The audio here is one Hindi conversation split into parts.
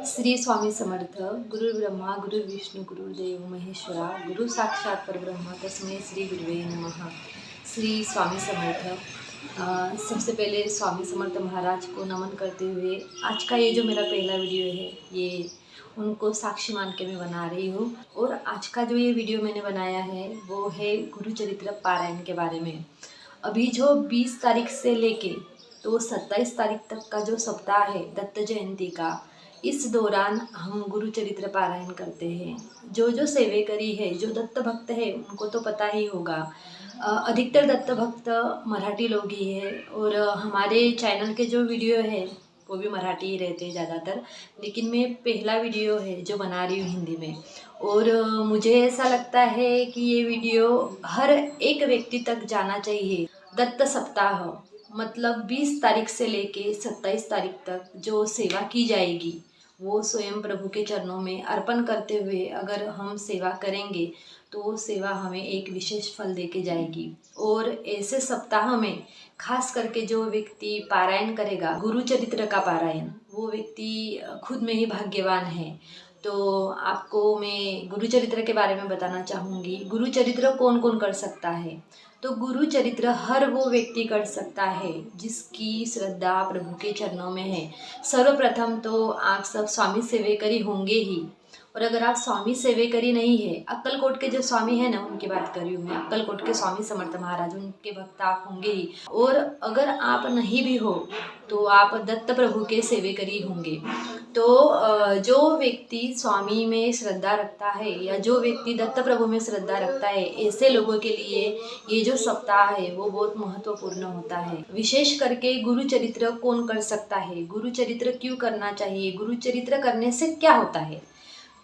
श्री स्वामी समर्थ गुरु ब्रह्मा गुरु विष्णु गुरुदेव महेश्वरा गुरु साक्षात परब्रह्म तस्मै श्री गुरुवे नमः। श्री स्वामी समर्थ। सबसे पहले स्वामी समर्थ महाराज को नमन करते हुए आज का ये जो मेरा पहला वीडियो है ये उनको साक्षी मान के मैं बना रही हूँ। और आज का जो ये वीडियो मैंने बनाया है वो है गुरु चरित्र पारायण के बारे में। अभी जो 20 तारीख से लेके तो 27 तारीख तक का जो सप्ताह है दत्त जयंती का, इस दौरान हम गुरु चरित्र पारायण करते हैं। जो जो सेवेकरी है, जो दत्त भक्त है उनको तो पता ही होगा। अधिकतर दत्त भक्त मराठी लोग ही है और हमारे चैनल के जो वीडियो है वो भी मराठी ही रहते हैं ज़्यादातर। लेकिन मैं पहला वीडियो है जो बना रही हूँ हिंदी में, और मुझे ऐसा लगता है कि ये वीडियो हर एक व्यक्ति तक जाना चाहिए। दत्त सप्ताह मतलब 20 तारीख से लेके 27 तारीख तक जो सेवा की जाएगी वो स्वयं प्रभु के चरणों में अर्पण करते हुए अगर हम सेवा करेंगे तो वो सेवा हमें एक विशेष फल देके जाएगी। और ऐसे सप्ताह में खास करके जो व्यक्ति पारायण करेगा गुरु चरित्र का पारायण, वो व्यक्ति खुद में ही भाग्यवान है। तो आपको मैं गुरु चरित्र के बारे में बताना चाहूँगी। गुरु चरित्र कौन कौन कर सकता है? तो गुरु चरित्र हर वो व्यक्ति कर सकता है जिसकी श्रद्धा प्रभु के चरणों में है। सर्वप्रथम तो आप सब स्वामी सेवेकरी होंगे ही, और अगर आप स्वामी सेवेकरी नहीं है, अक्कलकोट के जो स्वामी है ना उनकी बात कर रही हूँ मैं, अक्कलकोट के स्वामी समर्थ महाराज उनके भक्त आप होंगे ही। और अगर आप नहीं भी हो तो आप दत्त प्रभु के सेवेकरी होंगे। तो जो व्यक्ति स्वामी में श्रद्धा रखता है या जो व्यक्ति दत्त प्रभु में श्रद्धा रखता है, ऐसे लोगों के लिए ये जो सप्ताह है वो बहुत महत्वपूर्ण होता है। विशेष करके गुरु चरित्र कौन कर सकता है, गुरु चरित्र क्यों करना चाहिए, गुरु चरित्र करने से क्या होता है?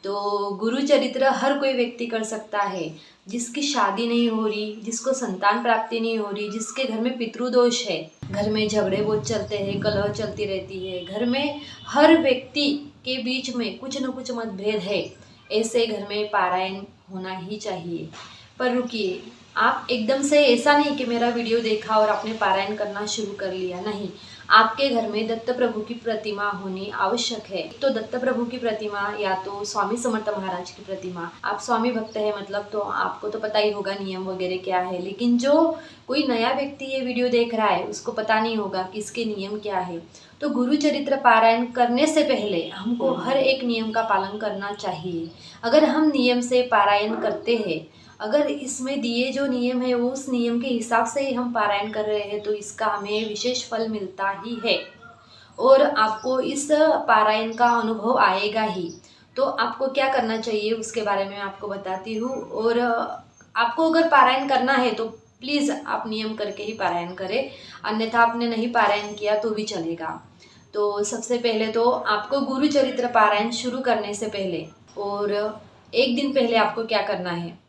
तो गुरु चरित्र हर कोई व्यक्ति कर सकता है जिसकी शादी नहीं हो रही, जिसको संतान प्राप्ति नहीं हो रही, जिसके घर में पितृदोष है, घर में झगड़े बहुत चलते हैं, कलह चलती रहती है, घर में हर व्यक्ति के बीच में कुछ न कुछ मतभेद है, ऐसे घर में पारायण होना ही चाहिए। पर रुकिए, आप एकदम से ऐसा नहीं कि मेरा वीडियो देखा और आपने पारायण करना शुरू कर लिया, नहीं। आपके घर में दत्त प्रभु की प्रतिमा होनी आवश्यक है। तो दत्त प्रभु की प्रतिमा या तो स्वामी समर्थ महाराज की प्रतिमा, आप स्वामी भक्त है मतलब तो आपको तो पता ही होगा नियम वगैरह क्या है। लेकिन जो कोई नया व्यक्ति ये वीडियो देख रहा है उसको पता नहीं होगा कि इसके नियम क्या है। तो गुरु चरित्र पारायण करने से पहले हमको हर एक नियम का पालन करना चाहिए। अगर हम नियम से पारायण करते हैं, अगर इसमें दिए जो नियम है वो उस नियम के हिसाब से ही हम पारायण कर रहे हैं तो इसका हमें विशेष फल मिलता ही है और आपको इस पारायण का अनुभव आएगा ही। तो आपको क्या करना चाहिए उसके बारे में आपको बताती हूँ। और आपको अगर पारायण करना है तो प्लीज़ आप नियम करके ही पारायण करें, अन्यथा आपने नहीं पारायण किया तो भी चलेगा। तो सबसे पहले तो आपको गुरु चरित्र पारायण शुरू करने से पहले और एक दिन पहले आपको क्या करना है,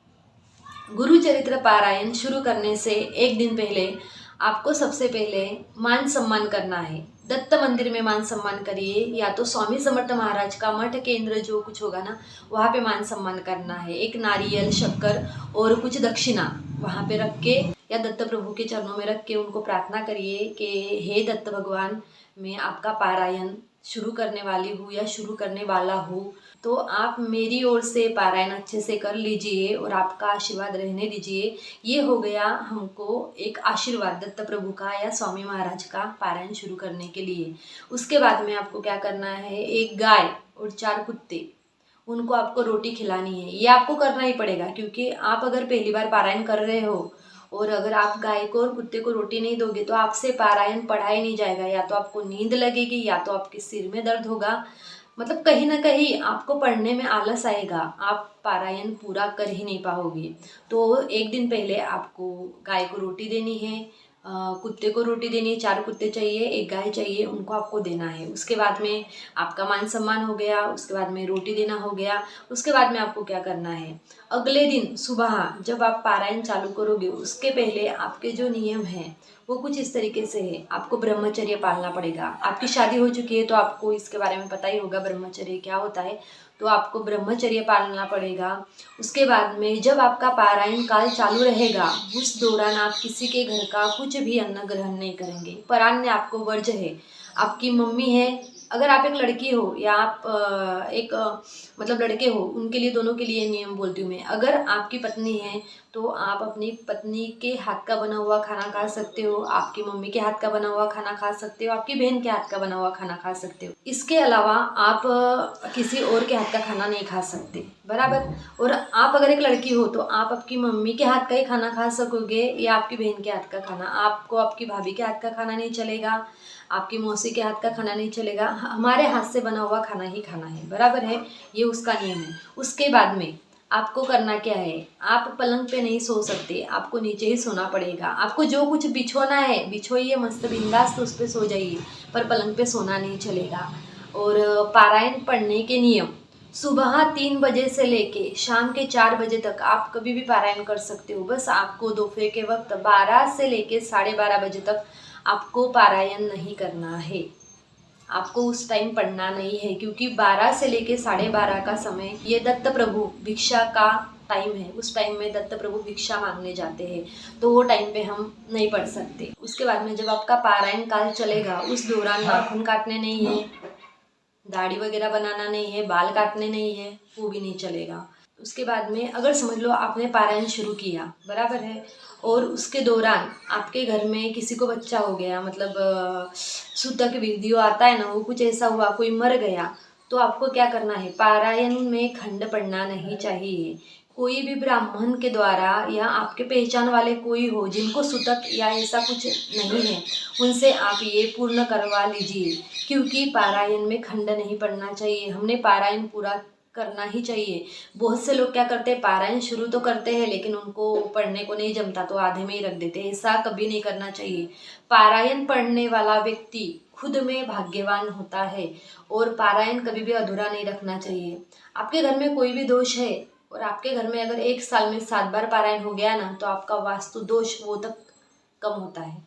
गुरु चरित्र पारायण शुरू करने से एक दिन पहले आपको सबसे पहले मान सम्मान करना है। दत्त मंदिर में मान सम्मान करिए, या तो स्वामी समर्थ महाराज का मठ केंद्र जो कुछ होगा ना वहाँ पे मान सम्मान करना है। एक नारियल, शक्कर और कुछ दक्षिणा वहाँ पे रख के या दत्त प्रभु के चरणों में रख के उनको प्रार्थना करिए कि हे दत्त भगवान, मैं आपका पारायण शुरू करने वाली हूँ या शुरू करने वाला हूँ, तो आप मेरी ओर से पारायण अच्छे से कर लीजिए और आपका आशीर्वाद रहने दीजिए। ये हो गया हमको एक आशीर्वाद दत्त प्रभु का या स्वामी महाराज का पारायण शुरू करने के लिए। उसके बाद में आपको क्या करना है, एक गाय और 4 कुत्ते, उनको आपको रोटी खिलानी है। ये आपको करना ही पड़ेगा क्योंकि आप अगर पहली बार पारायण कर रहे हो और अगर आप गाय को और कुत्ते को रोटी नहीं दोगे तो आपसे पारायण पढ़ा ही नहीं जाएगा। या तो आपको नींद लगेगी या तो आपके सिर में दर्द होगा, मतलब कहीं ना कहीं आपको पढ़ने में आलस आएगा, आप पारायण पूरा कर ही नहीं पाओगे। तो एक दिन पहले आपको गाय को रोटी देनी है, कुत्ते को रोटी देनी है, 4 कुत्ते चाहिए, एक गाय चाहिए, उनको आपको देना है। उसके बाद में आपका मान सम्मान हो गया, उसके बाद में रोटी देना हो गया। उसके बाद में आपको क्या करना है, अगले दिन सुबह जब आप पारायण चालू करोगे उसके पहले आपके जो नियम हैं वो कुछ इस तरीके से है। आपको ब्रह्मचर्य पालना पड़ेगा। आपकी शादी हो चुकी है तो आपको इसके बारे में पता ही होगा ब्रह्मचर्य क्या होता है, तो आपको ब्रह्मचर्य पालना पड़ेगा। उसके बाद में जब आपका पारायण काल चालू रहेगा उस दौरान आप किसी के घर का कुछ भी अन्न ग्रहण नहीं करेंगे। परान्न आपको वर्ज्य है। आपकी मम्मी है अगर आप एक लड़की हो या आप मतलब लड़के हो, उनके लिए, दोनों के लिए नियम बोलती हूँ मैं। अगर आपकी पत्नी है तो आप अपनी पत्नी के हाथ का बना हुआ खाना खा सकते हो, आपकी मम्मी के हाथ का बना हुआ खाना खा सकते हो, आपकी बहन के हाथ का बना हुआ खाना खा सकते हो। इसके अलावा आप किसी और के हाथ का खाना नहीं खा सकते, बराबर। और आप अगर एक लड़की हो तो आप आपकी मम्मी के हाथ का ही खाना खा सकोगे या आपकी बहन के हाथ का खाना। आपको आपकी भाभी के हाथ का खाना नहीं चलेगा, आपकी मौसी के हाथ का खाना नहीं चलेगा, हमारे हाथ से बना हुआ खाना ही खाना है, बराबर है। ये उसका नियम है। उसके बाद में आपको करना क्या है, आप पलंग पे नहीं सो सकते, आपको नीचे ही सोना पड़ेगा। आपको जो कुछ बिछोना है बिछोइए, मस्त बिंदास तो उस पर सो जाइए, पर पलंग पे सोना नहीं चलेगा। और पारायण पढ़ने के नियम, सुबह 3 बजे से लेके शाम के 4 बजे तक आप कभी भी पारायण कर सकते हो। बस आपको दोपहर के वक्त 12 से लेके 12:30 बजे तक आपको पारायण नहीं करना है। आपको उस टाइम पढ़ना नहीं है, क्योंकि 12 से लेके 12:30 का समय ये दत्त प्रभु भिक्षा का टाइम है। उस टाइम में दत्त प्रभु भिक्षा मांगने जाते हैं, तो वो टाइम पे हम नहीं पढ़ सकते। उसके बाद में जब आपका पारायण काल चलेगा, उस दौरान नाखून काटने नहीं है, दाढ़ी वगैरह बनाना नहीं है, बाल काटने नहीं है, वो भी नहीं चलेगा। उसके बाद में अगर समझ लो आपने पारायण शुरू किया, बराबर है, और उसके दौरान आपके घर में किसी को बच्चा हो गया, मतलब सूतक विधियो आता है ना, वो कुछ ऐसा हुआ, कोई मर गया, तो आपको क्या करना है, पारायण में खंड पढ़ना नहीं चाहिए। कोई भी ब्राह्मण के द्वारा या आपके पहचान वाले कोई हो जिनको सूतक या ऐसा कुछ नहीं है, उनसे आप ये पूर्ण करवा लीजिए, क्योंकि पारायण में खंड नहीं पढ़ना चाहिए। हमने पारायण पूरा करना ही चाहिए। बहुत से लोग क्या करते हैं, पारायण शुरू तो करते हैं लेकिन उनको पढ़ने को नहीं जमता तो आधे में ही रख देते हैं। ऐसा कभी नहीं करना चाहिए। पारायण पढ़ने वाला व्यक्ति खुद में भाग्यवान होता है, और पारायण कभी भी अधूरा नहीं रखना चाहिए। आपके घर में कोई भी दोष है और आपके घर में अगर 1 साल में 7 बार पारायण हो गया ना, तो आपका वास्तु दोष वो तक कम होता है,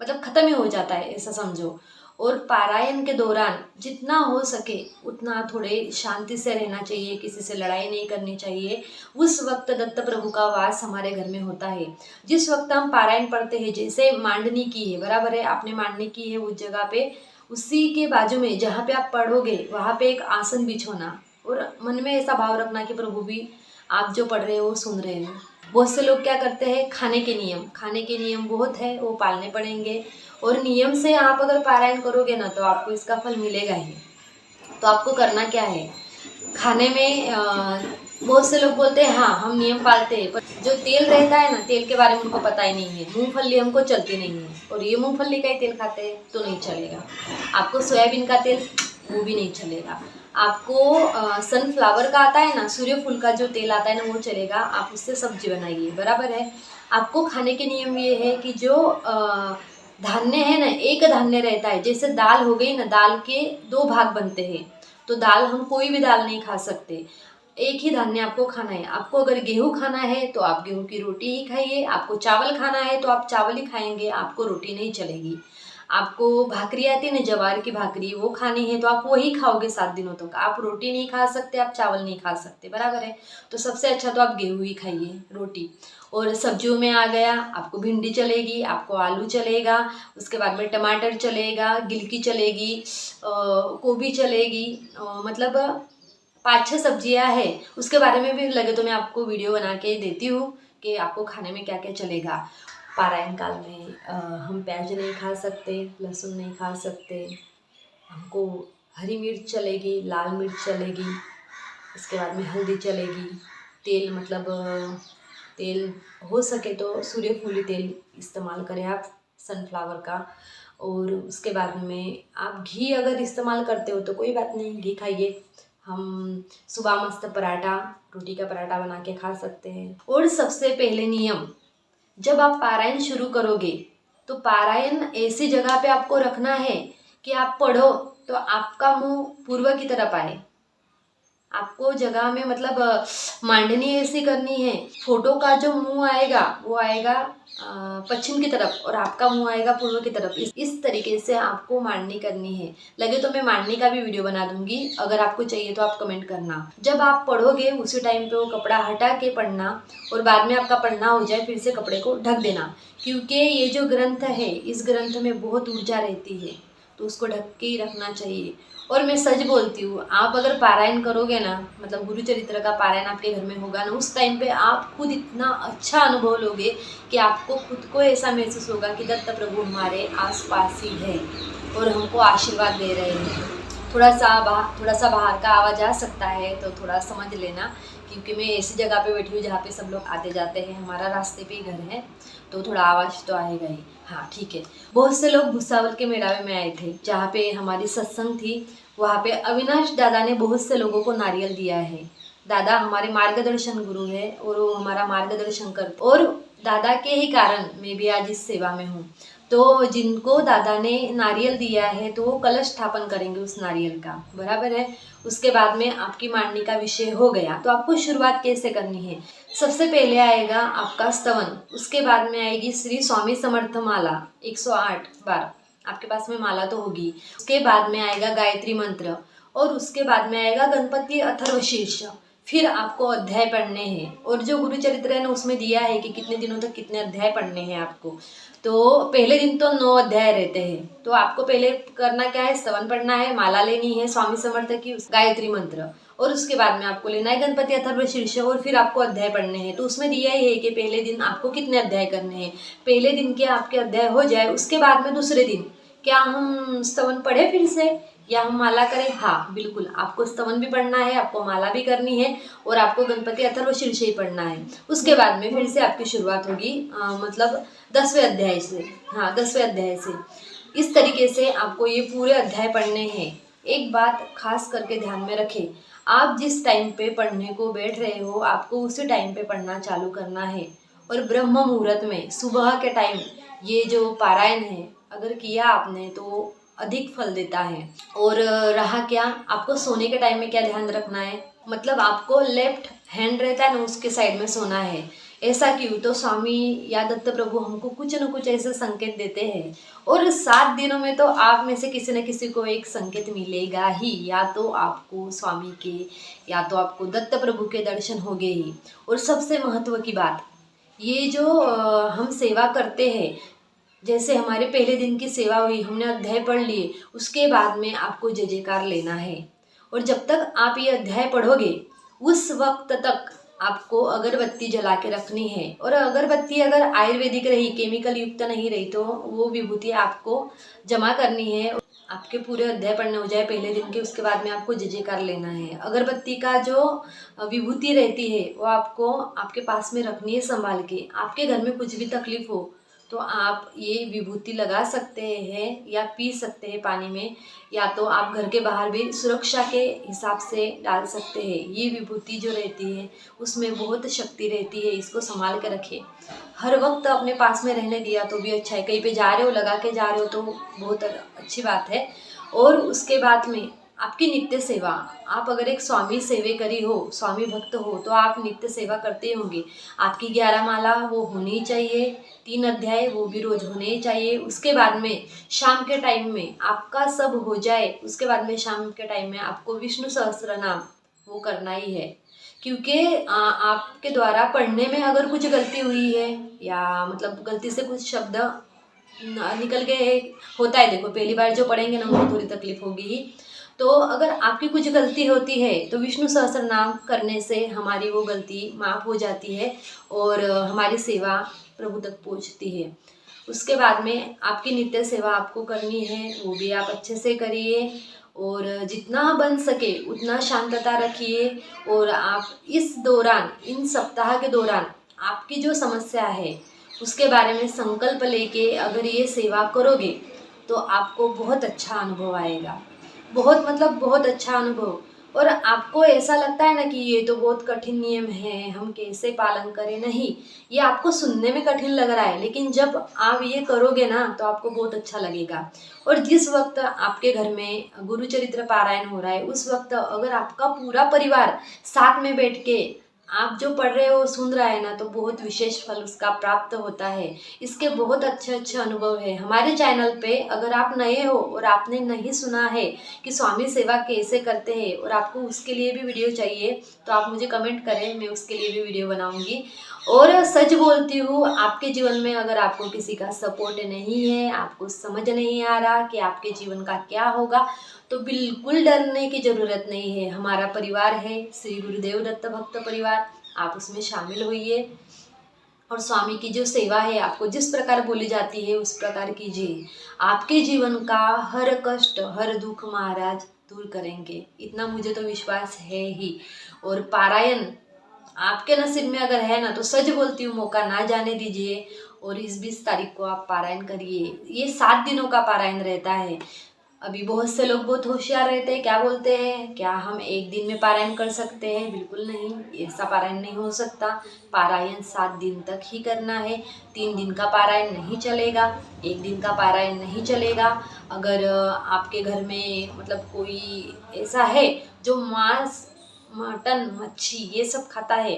मतलब खत्म ही हो जाता है, ऐसा समझो। और पारायण के दौरान जितना हो सके उतना थोड़े शांति से रहना चाहिए, किसी से लड़ाई नहीं करनी चाहिए। उस वक्त दत्त प्रभु का वास हमारे घर में होता है। जिस वक्त हम पारायण पढ़ते हैं, जैसे मांडनी की है, बराबर है, आपने मांडनी की है उस जगह पे, उसी के बाजू में जहाँ पे आप पढ़ोगे वहाँ पे एक आसन बिछोना, और मन में ऐसा भाव रखना कि प्रभु भी आप जो पढ़ रहे हो वो सुन रहे हो। बहुत से लोग क्या करते हैं, खाने के नियम बहुत है, वो पालने पड़ेंगे। और नियम से आप अगर पारायण करोगे ना तो आपको इसका फल मिलेगा ही। तो आपको करना क्या है, खाने में बहुत से लोग बोलते हैं हाँ हम नियम पालते हैं, पर जो तेल रहता है ना, तेल के बारे में उनको पता ही नहीं है। मूंगफली हमको चलती नहीं है, और ये मूंगफली का ही तेल खाते हैं तो नहीं चलेगा। आपको सोयाबीन का तेल, वो भी नहीं चलेगा। आपको सनफ्लावर का आता है ना, सूर्यफूल का जो तेल आता है ना, वो चलेगा। आप उससे सब्जी बनाइए, बराबर है। आपको खाने के नियम ये है कि जो धान्य है ना, एक धान्य रहता है, जैसे दाल हो गई ना, दाल के 2 भाग बनते हैं, तो दाल हम कोई भी दाल नहीं खा सकते, एक ही धान्य आपको खाना है। आपको अगर गेहूं खाना है तो आप गेहूं की रोटी ही खाइए, आपको चावल खाना है तो आप चावल ही खाएंगे, आपको रोटी नहीं चलेगी। आपको भाकरी आती है ना, जवार की भाकरी, वो खानी है तो आप वही खाओगे 7 दिनों तक। आप रोटी नहीं खा सकते, आप चावल नहीं खा सकते, बराबर है। तो सबसे अच्छा तो आप गेहूं ही खाइए, रोटी। और सब्जियों में आ गया, आपको भिंडी चलेगी, आपको आलू चलेगा, उसके बाद में टमाटर चलेगा, गिलकी चलेगी, गोभी चलेगी, मतलब 5-6 सब्जियां हैं। उसके बारे में भी लगे तो मैं आपको वीडियो बना के देती हूँ कि आपको खाने में क्या क्या चलेगा। पारायण काल में हम प्याज नहीं खा सकते, लहसुन नहीं खा सकते, हमको हरी मिर्च चलेगी, लाल मिर्च चलेगी, इसके बाद में हल्दी चलेगी। तेल, मतलब तेल हो सके तो सूर्यफूली तेल इस्तेमाल करें आप, सनफ्लावर का। और उसके बाद में आप घी अगर इस्तेमाल करते हो तो कोई बात नहीं, घी खाइए। हम सुबह मस्त पराठा, रोटी का पराठा बना के खा सकते हैं। और सबसे पहले नियम, जब आप पारायण शुरू करोगे तो पारायण ऐसी जगह पे आपको रखना है कि आप पढ़ो तो आपका मुंह पूर्व की तरफ आए। आपको जगह में, मतलब मांडनी ऐसी करनी है, फोटो का जो मुंह आएगा वो आएगा पश्चिम की तरफ, और आपका मुंह आएगा पूर्व की तरफ। इस तरीके से आपको मांडनी करनी है। लगे तो मैं मांडनी का भी वीडियो बना दूंगी, अगर आपको चाहिए तो आप कमेंट करना। जब आप पढ़ोगे उसी टाइम पे वो कपड़ा हटा के पढ़ना, और बाद में आपका पढ़ना हो जाए फिर से कपड़े को ढक देना, क्योंकि ये जो ग्रंथ है, इस ग्रंथ में बहुत ऊर्जा रहती है। तो उसको ढक के ही रखना चाहिए। और मैं सच बोलती हूँ, आप अगर पारायण करोगे ना, मतलब गुरु चरित्र का पारायण आपके घर में होगा ना, उस टाइम पे आप खुद इतना अच्छा अनुभव लोगे कि आपको खुद को ऐसा महसूस होगा कि दत्त प्रभु हमारे आसपास ही है और हमको आशीर्वाद दे रहे हैं। थोड़ा सा बाहर का आवाज़ आ सकता है तो थोड़ा समझ लेना, क्योंकि मैं ऐसी जगह पे बैठी हूँ जहाँ पे सब लोग आते जाते हैं, हमारा रास्ते पे ही घर है, तो थोड़ा आवाज़ तो आएगा ही। हाँ ठीक है। बहुत से लोग भुसावल के मेड़ावे में आए थे जहाँ पे हमारी सत्संग थी। वहाँ पे अविनाश दादा ने बहुत से लोगों को नारियल दिया है। दादा हमारे मार्गदर्शन गुरु है और वो हमारा मार्गदर्शन करते, और दादा के ही कारण मैं भी आज इस सेवा में हूँ। तो जिनको दादा ने नारियल दिया है तो वो कलश स्थापन करेंगे उस नारियल का, बराबर है। उसके बाद में आपकी मांडनी का विषय हो गया, तो आपको शुरुआत कैसे करनी है। सबसे पहले आएगा आपका स्तवन, उसके बाद में आएगी श्री स्वामी समर्थ माला 108 बार, आपके पास में माला तो होगी। उसके बाद में आएगा गायत्री मंत्र, और उसके बाद में आएगा गणपति अथर्वशीर्ष। फिर आपको अध्याय पढ़ने हैं, और जो गुरु चरित्र है ना उसमें दिया है कि कितने दिनों तक कितने अध्याय पढ़ने हैं आपको। तो पहले दिन तो 9 अध्याय रहते हैं, तो आपको पहले करना क्या है, स्तवन पढ़ना है, माला लेनी है स्वामी समर्थ की, गायत्री मंत्र, और उसके बाद में आपको लेना है गणपति अथर्वशीर्ष, और फिर आपको अध्याय पढ़ने हैं। तो उसमें दिया ही है कि पहले दिन आपको कितने अध्याय करने हैं। पहले दिन के आपके अध्याय हो जाए, उसके बाद में दूसरे दिन क्या हम स्तवन पढ़े फिर से या हम माला करें। हाँ बिल्कुल, आपको स्तवन भी पढ़ना है, आपको माला भी करनी है, और आपको गणपति अथर्वशीर्ष ही पढ़ना है। उसके बाद में फिर से आपकी शुरुआत होगी मतलब 10वें अध्याय से। हाँ 10वें अध्याय से। इस तरीके से आपको ये पूरे अध्याय पढ़ने हैं। एक बात खास करके ध्यान में रखें, आप जिस टाइम पे पढ़ने को बैठ रहे हो आपको उसी टाइम पे पढ़ना चालू करना है। और ब्रह्म मुहूर्त में सुबह के टाइम ये जो पारायण है अगर किया आपने तो अधिक फल देता है। और रहा क्या, आपको सोने के टाइम में क्या ध्यान रखना है, मतलब आपको लेफ्ट हैंड रहता है ना उसके साइड में सोना है। ऐसा क्यों, तो स्वामी या दत्त प्रभु हमको कुछ न कुछ ऐसे संकेत देते हैं, और 7 दिनों में तो आप में से किसी न किसी को एक संकेत मिलेगा ही, या तो आपको स्वामी के या तो आपको दत्त प्रभु के दर्शन होंगे ही। और सबसे महत्व की बात, ये जो हम सेवा करते हैं, जैसे हमारे पहले दिन की सेवा हुई, हमने अध्याय पढ़ लिए, उसके बाद में आपको जय जयकार लेना है। और जब तक आप ये अध्याय पढ़ोगे उस वक्त तक आपको अगरबत्ती जला के रखनी है। और अगरबत्ती अगर आयुर्वेदिक रही, केमिकल युक्त नहीं रही, तो वो विभूति आपको जमा करनी है। आपके पूरे अध्याय पढ़ने हो जाए पहले दिन के, उसके बाद में आपको जय जयकार लेना है। अगरबत्ती का जो विभूति रहती है वो आपको आपके पास में रखनी है संभाल के। आपके घर में कुछ भी तकलीफ हो तो आप ये विभूति लगा सकते हैं या पी सकते हैं पानी में, या तो आप घर के बाहर भी सुरक्षा के हिसाब से डाल सकते हैं। ये विभूति जो रहती है उसमें बहुत शक्ति रहती है, इसको संभाल के रखें। हर वक्त अपने पास में रहने दिया तो भी अच्छा है, कहीं पे जा रहे हो लगा के जा रहे हो तो बहुत अच्छी बात है। और उसके बाद में आपकी नित्य सेवा, आप अगर एक स्वामी सेवेकरी हो, स्वामी भक्त हो, तो आप नित्य सेवा करते होंगे। आपकी 11 माला वो होनी चाहिए, 3 अध्याय वो भी रोज होने चाहिए। उसके बाद में शाम के टाइम में आपका सब हो जाए, उसके बाद में शाम के टाइम में आपको विष्णु सहस्त्र नाम वो करना ही है। क्योंकि आपके द्वारा पढ़ने में अगर कुछ गलती हुई है या मतलब गलती से कुछ शब्द निकल गए, होता है, देखो पहली बार जो पढ़ेंगे ना उनको थोड़ी तकलीफ होगी ही। तो अगर आपकी कुछ गलती होती है तो विष्णु सहस्त्र नाम करने से हमारी वो गलती माफ़ हो जाती है और हमारी सेवा प्रभु तक पहुंचती है। उसके बाद में आपकी नित्य सेवा आपको करनी है, वो भी आप अच्छे से करिए, और जितना बन सके उतना शांतता रखिए। और आप इस दौरान, इन सप्ताह के दौरान आपकी जो समस्या है उसके बारे में संकल्प लेके अगर ये सेवा करोगे तो आपको बहुत अच्छा अनुभव आएगा, बहुत मतलब बहुत अच्छा अनुभव। और आपको ऐसा लगता है ना कि ये तो बहुत कठिन नियम है, हम कैसे पालन करें, नहीं, ये आपको सुनने में कठिन लग रहा है, लेकिन जब आप ये करोगे ना तो आपको बहुत अच्छा लगेगा। और जिस वक्त आपके घर में गुरु चरित्र पारायण हो रहा है उस वक्त अगर आपका पूरा परिवार साथ में बैठ के आप जो पढ़ रहे हो सुन रहा है ना, तो बहुत विशेष फल उसका प्राप्त होता है। इसके बहुत अच्छे अच्छे अनुभव है। हमारे चैनल पे अगर आप नए हो और आपने नहीं सुना है कि स्वामी सेवा कैसे करते हैं और आपको उसके लिए भी वीडियो चाहिए तो आप मुझे कमेंट करें, मैं उसके लिए भी वीडियो बनाऊंगी। और सच बोलती हूँ, आपके जीवन में अगर आपको किसी का सपोर्ट नहीं है, आपको समझ नहीं आ रहा कि आपके जीवन का क्या होगा, तो बिल्कुल डरने की ज़रूरत नहीं है। हमारा परिवार है श्री गुरुदेव दत्त भक्त परिवार, आप उसमें शामिल होइए और स्वामी की जो सेवा है आपको जिस प्रकार बोली जाती है उस प्रकार कीजिए। आपके जीवन का हर कष्ट, हर दुख महाराज दूर करेंगे, इतना मुझे तो विश्वास है ही। और पारायण आपके नसीब में अगर है ना, तो सच बोलती हूँ, मौका ना जाने दीजिए और इस 20 तारीख को आप पारायण करिए। ये 7 दिनों का पारायण रहता है। अभी बहुत से लोग बहुत होशियार रहते हैं, क्या बोलते हैं, क्या हम एक दिन में पारायण कर सकते हैं? बिल्कुल नहीं, ऐसा पारायण नहीं हो सकता। पारायण 7 दिन तक ही करना है। 3 दिन का पारायण नहीं चलेगा, एक दिन का पारायण नहीं चलेगा। अगर आपके घर में मतलब कोई ऐसा है जो मांस, मटन, मच्छी ये सब खाता है,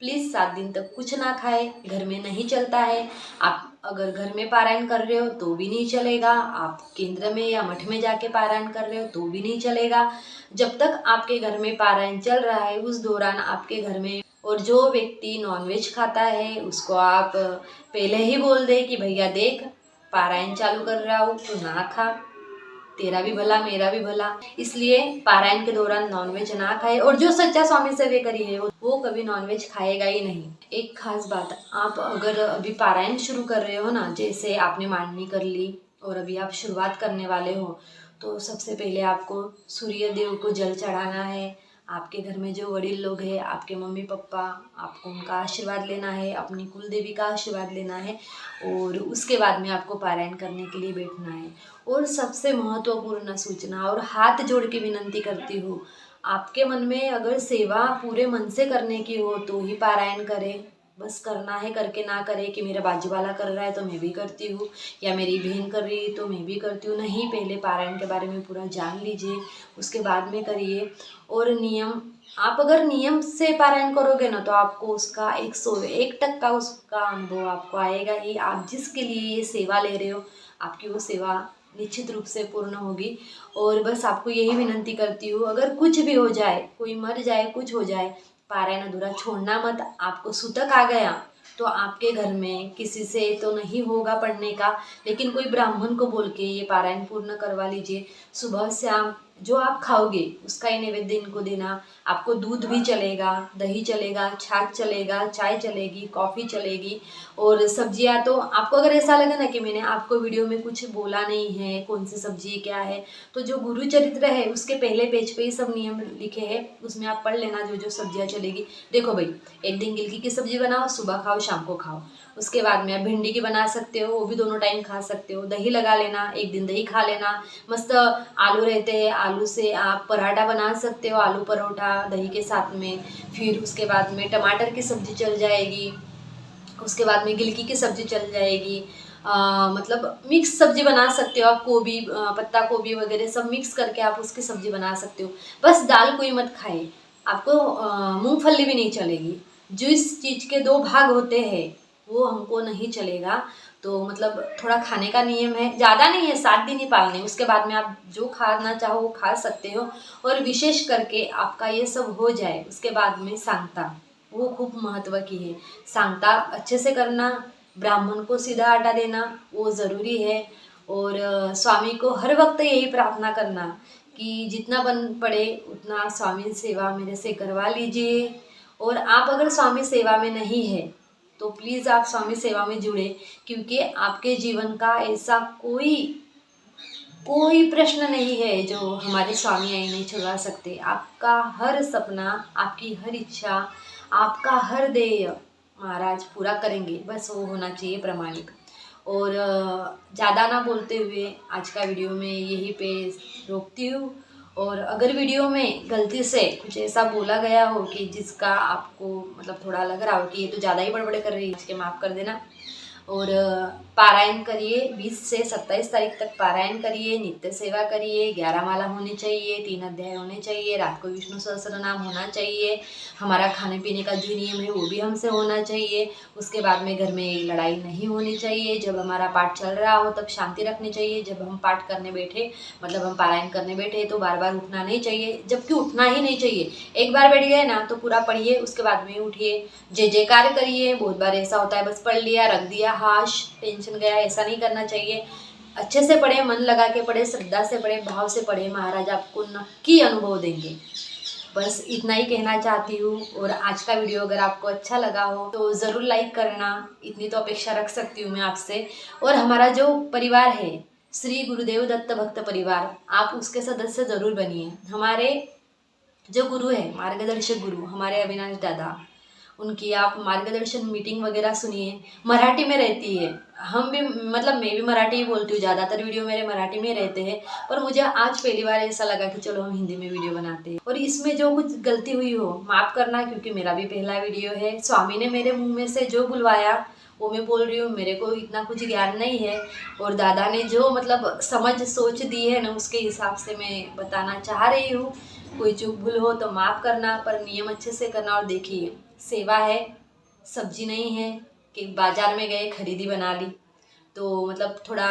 प्लीज़ 7 दिन तक कुछ ना खाए, घर में नहीं चलता है। आप अगर घर में पारायण कर रहे हो तो भी नहीं चलेगा, आप केंद्र में या मठ में जाके पारायण कर रहे हो तो भी नहीं चलेगा। जब तक आपके घर में पारायण चल रहा है उस दौरान आपके घर में, और जो व्यक्ति नॉनवेज खाता है उसको आप पहले ही बोल दे कि भैया देख, पारायण चालू कर रहा हूँ तो ना खा, तेरा भी भला मेरा भी भला। इसलिए पारायण के दौरान नॉनवेज ना खाए, और जो सच्चा स्वामी सेवेकरी है वो कभी नॉनवेज खाएगा ही नहीं। एक खास बात, आप अगर अभी पारायण शुरू कर रहे हो ना, जैसे आपने मांडनी कर ली और अभी आप शुरुआत करने वाले हो, तो सबसे पहले आपको सूर्य देव को जल चढ़ाना है। आपके घर में जो वडील लोग हैं, आपके मम्मी पापा, आपको उनका आशीर्वाद लेना है, अपनी कुल देवी का आशीर्वाद लेना है, और उसके बाद में आपको पारायण करने के लिए बैठना है। और सबसे महत्वपूर्ण सूचना, और हाथ जोड़ के विनंती करती हूँ, आपके मन में अगर सेवा पूरे मन से करने की हो तो ही पारायण करें। बस करना है करके ना करे कि मेरा बाजू वाला कर रहा है तो मैं भी करती हूँ, या मेरी बहन कर रही है तो मैं भी करती हूँ। नहीं, पहले पारायण के बारे में पूरा जान लीजिए, उसके बाद में करिए। और नियम, आप अगर नियम से पारायण करोगे ना तो आपको उसका 101% उसका अनुभव आपको आएगा ही। आप जिसके लिए ये सेवा ले रहे हो, आपकी वो सेवा निश्चित रूप से पूर्ण होगी। और बस आपको यही विनंती करती हूँ, अगर कुछ भी हो जाए, कोई मर जाए, कुछ हो जाए, पारायण अधूरा छोड़ना मत। आपको सूतक आ गया तो आपके घर में किसी से तो नहीं होगा पढ़ने का, लेकिन कोई ब्राह्मण को बोल के ये पारायण पूर्ण करवा लीजिए। सुबह शाम जो आप खाओगे उसका ही नैवेद्य इनको देना। आपको दूध भी चलेगा, दही चलेगा, छाछ चलेगा, चाय चलेगी, कॉफ़ी चलेगी। और सब्जियां तो आपको अगर ऐसा लगे ना कि मैंने आपको वीडियो में कुछ बोला नहीं है, कौन सी सब्जी क्या है, तो जो गुरु चरित्र है उसके पहले पेज पे ही सब नियम लिखे हैं, उसमें आप पढ़ लेना जो जो सब्जियां चलेगी। देखो भाई, एक दिन गिलकी की सब्जी बनाओ, सुबह खाओ शाम को खाओ। उसके बाद में आप भिंडी की बना सकते हो, वो भी दोनों टाइम खा सकते हो। दही लगा लेना, एक दिन दही खा लेना। मस्त आलू रहते हैं, आलू से आप पराठा बना सकते हो, आलू परोठा दही के साथ में। फिर उसके बाद में टमाटर की सब्जी चल जाएगी, उसके बाद में गिलकी की सब्जी चल जाएगी। मतलब मिक्स सब्जी बना सकते हो आप, गोभी, पत्ता गोभी वगैरह सब मिक्स करके आप उसकी सब्जी बना सकते हो। बस दाल कोई मत खाए, आपको मूंगफली भी नहीं चलेगी। जिस चीज़ के 2 भाग होते हैं वो हमको नहीं चलेगा। तो मतलब थोड़ा खाने का नियम है, ज़्यादा नहीं है, 7 दिन ही पालने, उसके बाद में आप जो खाना चाहो वो खा सकते हो। और विशेष करके आपका ये सब हो जाए उसके बाद में सांगता, वो खूब महत्व की है। सांगता अच्छे से करना, ब्राह्मण को सीधा आटा देना वो ज़रूरी है। और स्वामी को हर वक्त यही प्रार्थना करना कि जितना बन पड़े उतना स्वामी सेवा मेरे से करवा लीजिए। और आप अगर स्वामी सेवा में नहीं है तो प्लीज़ आप स्वामी सेवा में जुड़े, क्योंकि आपके जीवन का ऐसा कोई कोई प्रश्न नहीं है जो हमारे स्वामी आई नहीं छुड़वा सकते। आपका हर सपना, आपकी हर इच्छा, आपका हर ध्येय महाराज पूरा करेंगे, बस वो होना चाहिए प्रामाणिक। और ज़्यादा ना बोलते हुए आज का वीडियो में यहीं पे रोकती हूँ। और अगर वीडियो में गलती से कुछ ऐसा बोला गया हो कि जिसका आपको मतलब थोड़ा लग रहा हो कि ये तो ज़्यादा ही बड़बड़े कर रही है, इसके माफ़ कर देना। और पारायण करिए। 20 से 27 तारीख तक पारायण करिए, नित्य सेवा करिए, 11 माला होनी चाहिए, 3 अध्याय होने चाहिए, रात को विष्णु सहस्त्र नाम होना चाहिए, हमारा खाने पीने का जो नियम है वो भी हमसे होना चाहिए। उसके बाद में घर में लड़ाई नहीं होनी चाहिए। जब हमारा पाठ चल रहा हो तब शांति रखनी चाहिए। जब हम पाठ करने बैठे, मतलब हम पारायण करने बैठे, तो बार बार उठना नहीं चाहिए, जबकि उठना ही नहीं चाहिए। एक बार बैठ गए ना तो पूरा पढ़िए, उसके बाद में उठिए, जय जयकार करिए। बहुत बार ऐसा होता है बस पढ़ लिया, रख दिया, हाश टेंशन गया, ऐसा नहीं करना चाहिए। अच्छे से पढ़े, मन लगा के पढ़े, श्रद्धा से पढ़े, भाव से पढ़े, महाराज आपको नक्की अनुभव देंगे। बस इतना ही कहना चाहती हूँ। और आज का वीडियो अगर आपको अच्छा लगा हो तो ज़रूर लाइक करना, इतनी तो अपेक्षा रख सकती हूँ मैं आपसे। और हमारा जो परिवार है श्री गुरुदेव दत्त भक्त परिवार, आप उसके सदस्य ज़रूर बनिए। हमारे जो गुरु है, मार्गदर्शक गुरु हमारे अविनाश दादा, उनकी आप मार्गदर्शन मीटिंग वगैरह सुनिए। मराठी में रहती है, हम भी मतलब मैं भी मराठी ही बोलती हूँ, ज़्यादातर वीडियो मेरे मराठी में रहते हैं, पर मुझे आज पहली बार ऐसा लगा कि चलो हम हिंदी में वीडियो बनाते हैं। और इसमें जो कुछ गलती हुई हो माफ़ करना, क्योंकि मेरा भी पहला वीडियो है। स्वामी ने मेरे मुँह में से जो बुलवाया वो मैं बोल रही हूँ, मेरे को इतना कुछ ज्ञान नहीं है। और दादा ने जो मतलब समझ सोच दी है ना, उसके हिसाब से मैं बताना चाह रही हूँ। कोई चूक भूल हो तो माफ़ करना, पर नियम अच्छे से करना। और देखिए, सेवा है, सब्जी नहीं है कि बाजार में गए खरीदी बना ली। तो मतलब थोड़ा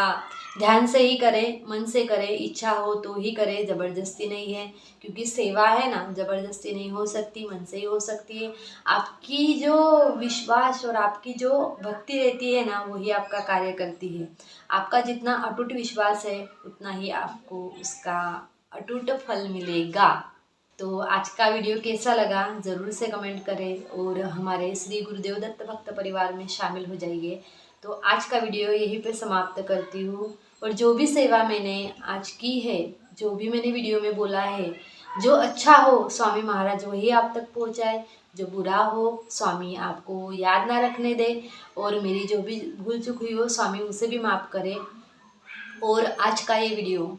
ध्यान से ही करें, मन से करें, इच्छा हो तो ही करें, ज़बरदस्ती नहीं है। क्योंकि सेवा है ना, ज़बरदस्ती नहीं हो सकती, मन से ही हो सकती है। आपकी जो विश्वास और आपकी जो भक्ति रहती है ना, वही आपका कार्य करती है। आपका जितना अटूट विश्वास है उतना ही आपको उसका अटूट फल मिलेगा। तो आज का वीडियो कैसा लगा ज़रूर से कमेंट करें, और हमारे श्री गुरुदेव दत्त भक्त परिवार में शामिल हो जाइए। तो आज का वीडियो यहीं पे समाप्त करती हूँ। और जो भी सेवा मैंने आज की है, जो भी मैंने वीडियो में बोला है, जो अच्छा हो स्वामी महाराज वही आप तक पहुँचाए, जो बुरा हो स्वामी आपको याद ना रखने दे। और मेरी जो भी भूल चूक हुई हो स्वामी उसे भी माफ़ करे। और आज का ये वीडियो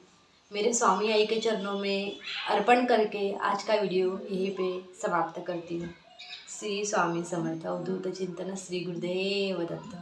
मेरे स्वामी आई के चरणों में अर्पण करके आज का वीडियो यहीं पे समाप्त करती हूँ। श्री स्वामी समर्थ। अवधूत चिंतन श्री गुरुदेव दत्त।